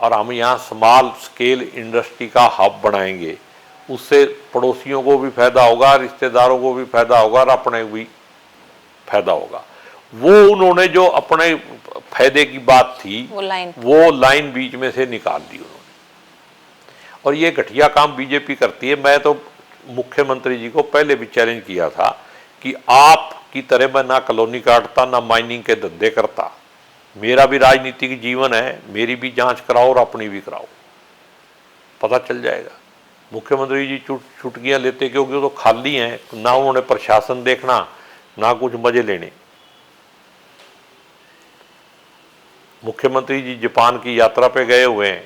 और हम यहाँ स्मॉल स्केल इंडस्ट्री का हब बनाएंगे, उससे पड़ोसियों को भी फायदा होगा, रिश्तेदारों को भी फायदा होगा और अपने भी फायदा होगा। वो उन्होंने जो अपने फायदे की बात थी वो लाइन बीच में से निकाल दी उन्होंने, और ये घटिया काम बीजेपी करती है। मैं तो मुख्यमंत्री जी को पहले भी चैलेंज किया था कि आप की तरह मैं ना कॉलोनी काटता ना माइनिंग के धंधे करता, मेरा भी राजनीतिक जीवन है, मेरी भी जांच कराओ और अपनी भी कराओ, पता चल जाएगा। मुख्यमंत्री जी चुटकियां लेते क्योंकि वो तो खाली हैं, ना उन्होंने प्रशासन देखना ना कुछ मजे लेने। मुख्यमंत्री जी जापान की यात्रा पे गए हुए हैं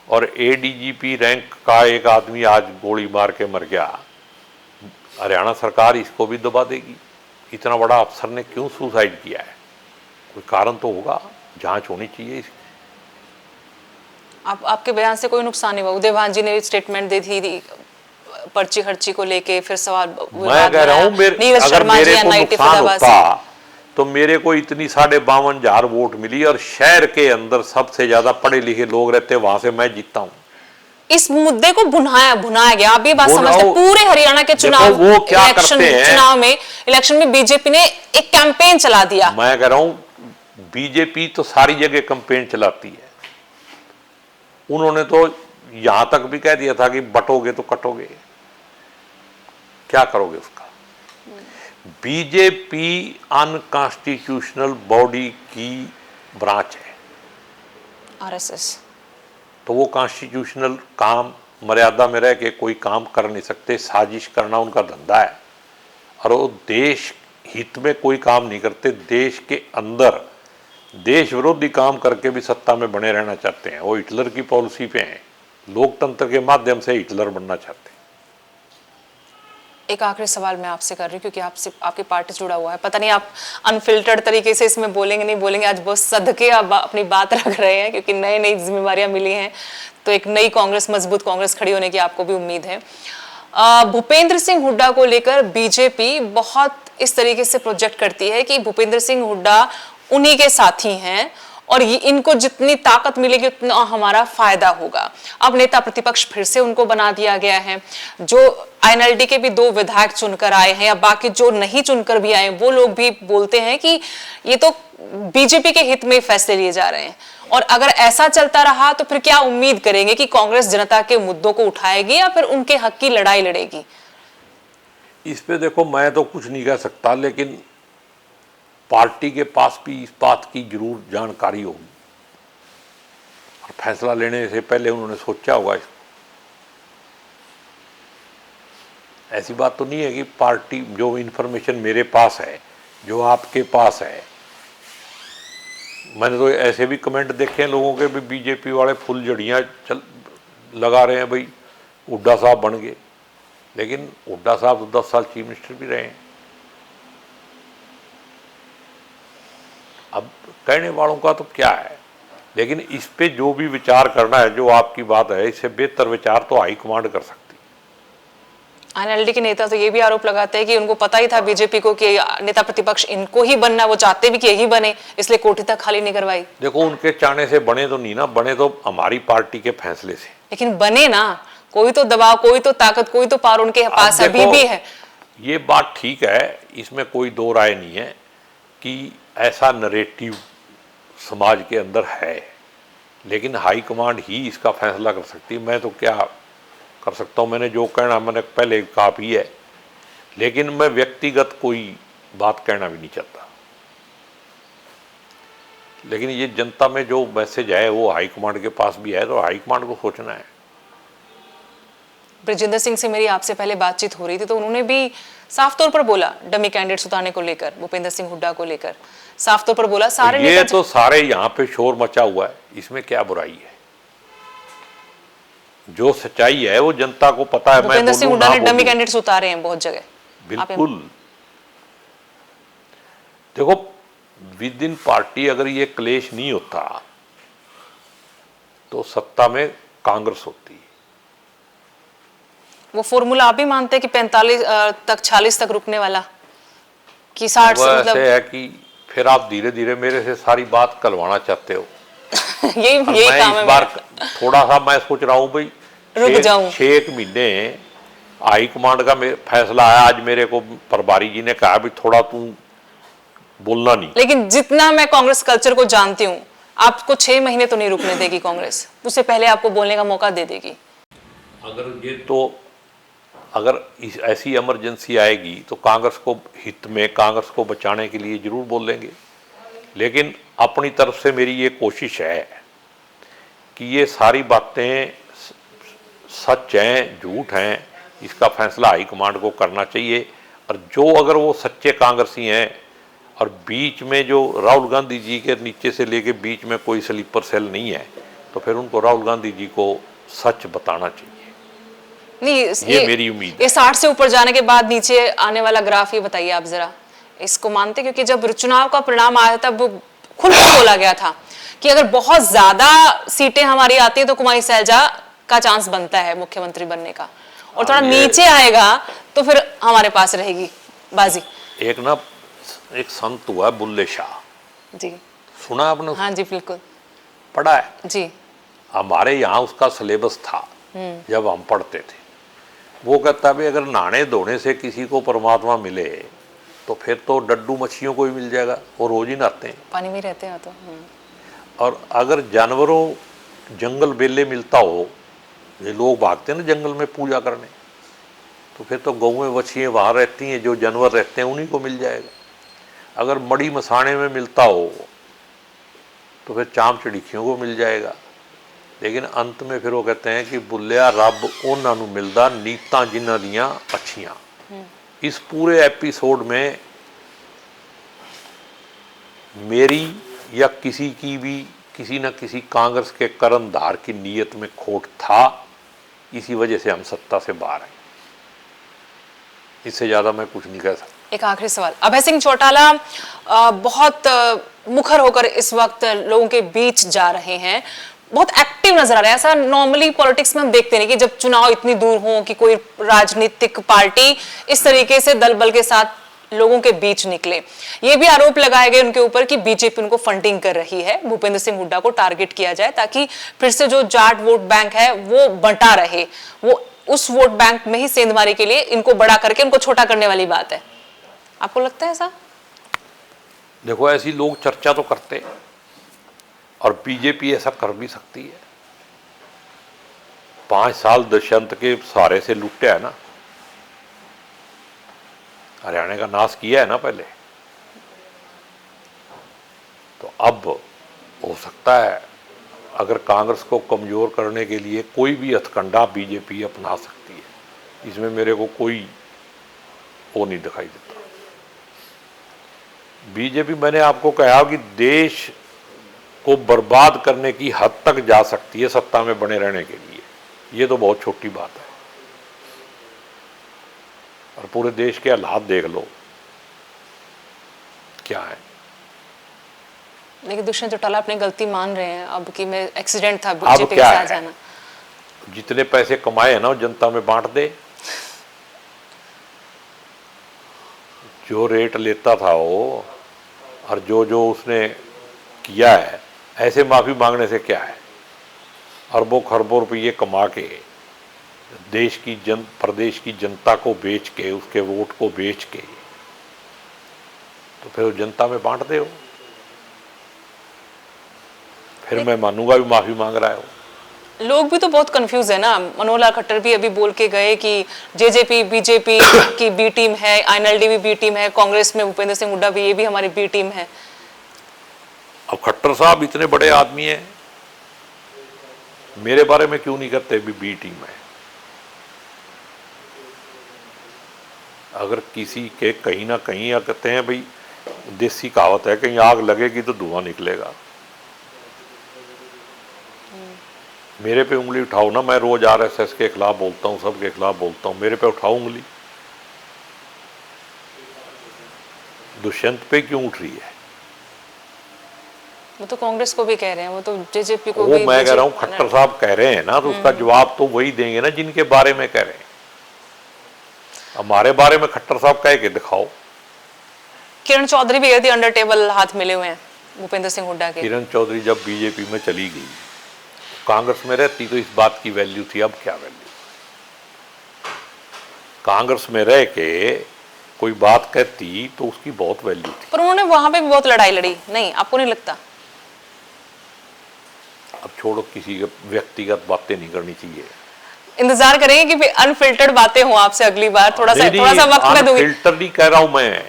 और एडीजीपी रैंक का एक आदमी आज गोली मार के मर गया। हरियाणा सरकार इसको भी दबा देगी? इतना बड़ा अफसर ने क्यों सुसाइड किया है? कोई कारण तो होगा, जांच होनी चाहिए इसकी। आपके बयान से कोई नुकसान नहीं हुआ? उदयभान जी ने स्टेटमेंट दी थी पर्ची खर्ची को लेके, फिर सवाल मैं कह रहा हूं अगर मेरे को नुकसान होता तो मेरे को इतनी 52,500 वोट मिली और शहर के अंदर सबसे ज्यादा पढ़े लिखे लोग रहते, वहां से मैं जीतता हूं। इस मुद्दे को भुनाया गया। आप ये बात समझते हैं? पूरे हरियाणा के चुनाव वो क्या करते हैं, इलेक्शन में बीजेपी ने एक कैंपेन चला दिया। मैं कह रहा हूं बीजेपी तो सारी जगह कैंपेन चलाती है। उन्होंने तो यहां तक भी कह दिया था कि बटोगे तो कटोगे, क्या करोगे उसका? बीजेपी अनकॉन्स्टिट्यूशनल बॉडी की ब्रांच है, आरएसएस। तो वो कॉन्स्टिट्यूशनल काम मर्यादा में रह के कोई काम कर नहीं सकते। साजिश करना उनका धंधा है और वो देश हित में कोई काम नहीं करते। देश के अंदर देश विरोधी काम करके भी सत्ता में बने रहना चाहते हैं। वो हिटलर की पॉलिसी पे हैं, लोकतंत्र के माध्यम से हिटलर बनना चाहते हैं। एक आखिरी सवाल मैं आपसे कर रही हूँ क्योंकि आपसे आपकी पार्टी से जुड़ा हुआ है। पता नहीं आप अनफिल्टर्ड तरीके से इसमें बोलेंगे नहीं बोलेंगे, आज बहुत सदके आप अपनी बात रख रहे हैं क्योंकि नई नई जिम्मेवारियां मिली हैं, तो एक नई कांग्रेस, मजबूत कांग्रेस खड़ी होने की आपको भी उम्मीद है। भूपेंद्र सिंह हुड्डा को लेकर बीजेपी बहुत इस तरीके से प्रोजेक्ट करती है कि भूपेंद्र सिंह हुड्डा उन्हीं के साथी हैं और इनको जितनी ताकत मिलेगी उतना हमारा फायदा होगा। अब नेता प्रतिपक्ष फिर से उनको बना दिया गया है। जो आईएनएलडी के भी 2 विधायक चुनकर आए हैं या बाकी जो नहीं चुनकर भी आए, वो लोग भी बोलते हैं कि ये तो बीजेपी के हित में फैसले लिए जा रहे हैं। और अगर ऐसा चलता रहा तो फिर क्या उम्मीद करेंगे कि कांग्रेस जनता के मुद्दों को उठाएगी या फिर उनके हक की लड़ाई लड़ेगी? इस पे देखो, मैं तो कुछ नहीं कह सकता, लेकिन पार्टी के पास भी इस बात की जरूर जानकारी होगी और फैसला लेने से पहले उन्होंने सोचा होगा इसको। ऐसी बात तो नहीं है कि पार्टी, जो इन्फॉर्मेशन मेरे पास है, जो आपके पास है, मैंने तो ऐसे भी कमेंट देखे हैं लोगों के भी, बीजेपी वाले फुलझड़ियाँ लगा रहे हैं भाई हुड्डा साहब बन गए, लेकिन हुड्डा साहब तो 10 साल चीफ मिनिस्टर भी रहे हैं। अब कहने वालों का तो क्या है, लेकिन इस पे जो भी विचार करना है, जो आपकी बात है, इससे बेहतर विचार तो हाईकमांड कर सकती। आईएनएलडी के नेता तो ये भी आरोप लगाते हैं कि उनको पता ही था बीजेपी को कि नेता प्रतिपक्ष इनको ही बनना, वो चाहते भी कि यही बने, इसलिए कोठी तक खाली नहीं करवाई। देखो, उनके चाहने से बने तो नहीं ना, बने तो हमारी पार्टी के फैसले से। लेकिन बने ना, कोई तो दबाव, कोई तो ताकत, कोई तो पावर उनके पास अभी भी है। ये बात ठीक है, इसमें कोई दो राय नहीं है कि ऐसा नरेटिव समाज के अंदर है, लेकिन हाईकमांड ही इसका फैसला कर सकती है। मैं तो क्या कर सकता हूँ, मैंने जो कहना मैंने पहले कहा भी है, लेकिन मैं व्यक्तिगत कोई बात कहना भी नहीं चाहता। लेकिन ये जनता में जो मैसेज है वो हाईकमांड के पास भी है, तो हाईकमांड को सोचना है। ब्रजेंद्र सिंह से मेरी आपसे पहले बातचीत हो रही थी तो उन्होंने भी साफ तौर पर बोला, डमी कैंडिडेट्स उतारने को लेकर, भूपेंद्र सिंह हुड्डा को लेकर साफ तौर पर बोला। सारे ये तो सारे यहाँ पे शोर मचा हुआ है, इसमें क्या बुराई है? जो सच्चाई है वो जनता को पता है। भूपेंद्र सिंह हुड्डा ने डमी कैंडिडेट्स उतारे हैं बहुत जगह। बिल्कुल, देखो विद इन पार्टी अगर ये क्लेश नहीं होता तो सत्ता में कांग्रेस होती। वो फॉर्मूला आप भी मानते हैं कि 45 तक 46 तक रुकने वाला, कि 60 मतलब ऐसे है कि फिर आप धीरे धीरे मेरे से सारी बात करवाना चाहते हो। यही और यही मैं काम इस है बार मेरा। थोड़ा सा मैं सोच रहा हूँ भाई रुक जाऊं। 6 महीने हाईकमांड का फैसला है, आज मेरे को प्रभारी जी ने कहा भी थोड़ा तू बोलना नहीं। लेकिन जितना मैं कांग्रेस कल्चर को जानती हूँ, आपको 6 महीने तो नहीं रुकने देगी कांग्रेस, उससे पहले आपको बोलने का मौका दे देगी। अगर ये तो अगर ऐसी इमरजेंसी आएगी तो कांग्रेस को हित में, कांग्रेस को बचाने के लिए जरूर बोलेंगे। लेकिन अपनी तरफ से मेरी ये कोशिश है कि ये सारी बातें सच हैं झूठ हैं, इसका फैसला हाईकमांड को करना चाहिए। और जो अगर वो सच्चे कांग्रेसी हैं और बीच में जो राहुल गांधी जी के नीचे से लेके बीच में कोई स्लीपर सेल नहीं है, तो फिर उनको राहुल गांधी जी को सच बताना चाहिए। नहीं, ये मेरी उम्मीद है। ये 60 से ऊपर जाने के बाद नीचे आने वाला ग्राफ ये बताइए आप जरा, इसको मानते? क्योंकि जब चुनाव का परिणाम आया तब खुलकर बोला गया था कि अगर बहुत ज्यादा सीटें हमारी आती है तो कुमारी सैलजा का चांस बनता है मुख्यमंत्री बनने का, और थोड़ा नीचे आएगा तो फिर हमारे पास रहेगी बाजी। एक संत हुआ बुल्ले शाह जी, सुना आपने? हाँ जी बिल्कुल पढ़ा है जी। हमारे यहाँ उसका सिलेबस था जब हम पढ़ते थे। वो कहता भी अगर नहाने धोने से किसी को परमात्मा मिले तो फिर तो डड्डू मच्छियों को ही मिल जाएगा, वो रोज ही नहाते हैं, पानी में रहते हैं तो। और अगर जानवरों जंगल बेले मिलता हो, ये लोग भागते हैं ना जंगल में पूजा करने, तो फिर तो गौएं बछियाँ वहाँ रहती हैं, जो जानवर रहते हैं उन्हीं को मिल जाएगा। अगर मड़ी मसाने में मिलता हो तो फिर चाम चिड़िखियों को मिल जाएगा। लेकिन अंत में फिर वो कहते हैं कि बुल्लिया रब उन्हां नूं मिलदा नीतां जिन्हां दियां अच्छियां। इस पूरे एपिसोड में मेरी या किसी की भी किसी न किसी कांग्रेस के कर्णधार की नीयत में खोट था, इसी वजह से हम सत्ता से बाहर हैं। इससे ज़्यादा मैं कुछ नहीं कह सकता। एक आखिरी सवाल, अभय सिंह चौटाला बहुत मुखर होकर इस वक्त लोगों के बीच जा रहे हैं, बहुत एक्टिव नजर आ रहा है। ऐसा नॉर्मली पॉलिटिक्स में हम देखते नहीं कि जब चुनाव इतनी दूर हो कि कोई राजनीतिक पार्टी इस तरीके से दल बल के साथ लोगों के बीच निकले। ये भी आरोप लगाए गए उनके ऊपर कि बीजेपी उनको फंडिंग कर रही है, भूपेंद्र सिंह हुड्डा को टारगेट किया जाए ताकि फिर से जो जाट वोट बैंक है वो बंटा रहे, वो उस वोट बैंक में ही सेंधमारी के लिए इनको बड़ा करके उनको छोटा करने वाली बात है। आपको लगता है ऐसा? देखो, ऐसी लोग चर्चा तो करते हैं और बीजेपी ऐसा कर भी सकती है। 5 साल दुष्यंत के सहारे से लुटे है ना, हरियाणा का नाश किया है ना पहले, तो अब हो सकता है अगर कांग्रेस को कमजोर करने के लिए कोई भी हथकंडा बीजेपी अपना सकती है। इसमें मेरे को कोई वो नहीं दिखाई देता। बीजेपी, मैंने आपको कहा कि देश को बर्बाद करने की हद तक जा सकती है सत्ता में बने रहने के लिए। ये तो बहुत छोटी बात है, और पूरे देश के हालात देख लो क्या है। लेकिन दुष्यंत चौटाला अपनी गलती मान रहे हैं अब कि मैं एक्सीडेंट था अब बीजेपी के क्या साथ है, जाना। जितने पैसे कमाए हैं ना वो जनता में बांट दे। जो रेट लेता था वो और जो उसने किया है, ऐसे माफी मांगने से क्या है। अरबों खरबों रुपये कमा के देश की प्रदेश की जनता को बेच के, उसके वोट को बेच के, तो फिर जनता में बांट दे। फिर मैं मानूंगा भी माफी मांग रहा है वो। लोग भी तो बहुत कंफ्यूज है ना। मनोहर लाल खट्टर भी अभी बोल के गए कि जेजेपी बीजेपी की बी टीम है, आईएनएलडी भी बी टीम है, कांग्रेस में भूपेंद्र सिंह हुड्डा भी, ये भी हमारी बी टीम है। अब खट्टर साहब इतने बड़े आदमी हैं, मेरे बारे में क्यों नहीं करते भी बी टीम है? अगर किसी के कहीं ना कहीं या कहते हैं भाई, देसी कहावत है, कहीं आग लगेगी तो धुआं निकलेगा। मेरे पे उंगली उठाओ ना, मैं रोज आरएसएस के खिलाफ बोलता हूँ, सबके खिलाफ बोलता हूँ, मेरे पे उठाओ उंगली। दुष्यंत पे क्यों उठ रही है? वो तो कांग्रेस को भी कह रहे हैं, वो तो जेजेपी को वो भी। मैं कह रहा हूँ खट्टर साहब कह रहे हैं ना, तो उसका जवाब तो वही देंगे ना जिनके बारे में कह रहे हैं। हमारे बारे में खट्टर साहब कह के दिखाओ। किरण चौधरी भी गई थी, अंडर टेबल हाथ मिले हुए हैं। भूपेंद्र सिंह हुड्डा के। किरण चौधरी जब बीजेपी में चली गई, कांग्रेस में रहती तो इस बात की वैल्यू थी, अब क्या वैल्यू। कांग्रेस में रह के कोई बात कहती तो उसकी बहुत वैल्यू थी। पर उन्होंने वहां पे भी बहुत लड़ाई लड़ी, नहीं आपको नहीं लगता? अब छोड़ो, किसी के व्यक्तिगत बातें नहीं करनी चाहिए। इंतजार करेंगे कि अनफिल्टर्ड बातें हो आपसे अगली बार, थोड़ा सा वक्त मैं दूंगी। फिल्टर नहीं कह रहा हूं मैं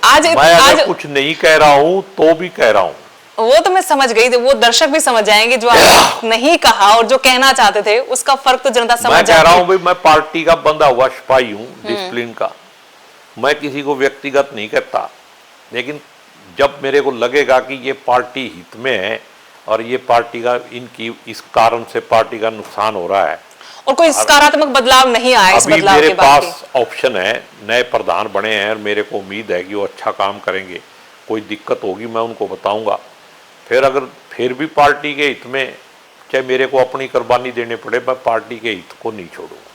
आज अगर कुछ नहीं कह रहा हूं तो भी कह रहा हूं। वो तो मैं समझ गई, वो दर्शक भी समझ जाएंगे जो आप नहीं कहा और जो कहना चाहते थे, उसका फर्क तो जनता समझ जाएगी। मैं कह रहा हूं भाई, मैं पार्टी का बंधा हुआ सिपाही हूं, डिसिप्लिन का। मैं किसी को व्यक्तिगत नहीं कहता, लेकिन जब मेरे को लगेगा कि ये पार्टी हित में है और ये पार्टी का इनकी इस कारण से पार्टी का नुकसान हो रहा है और कोई सकारात्मक बदलाव नहीं आया इस बदलाव मेरे के बाद पास ऑप्शन है, नए प्रधान बने हैं और मेरे को उम्मीद है कि वो अच्छा काम करेंगे। कोई दिक्कत होगी मैं उनको बताऊंगा। फिर अगर फिर भी पार्टी के हित में, चाहे मेरे को अपनी कुर्बानी देने पड़े, मैं पार्टी के हित को नहीं छोड़ूंगा।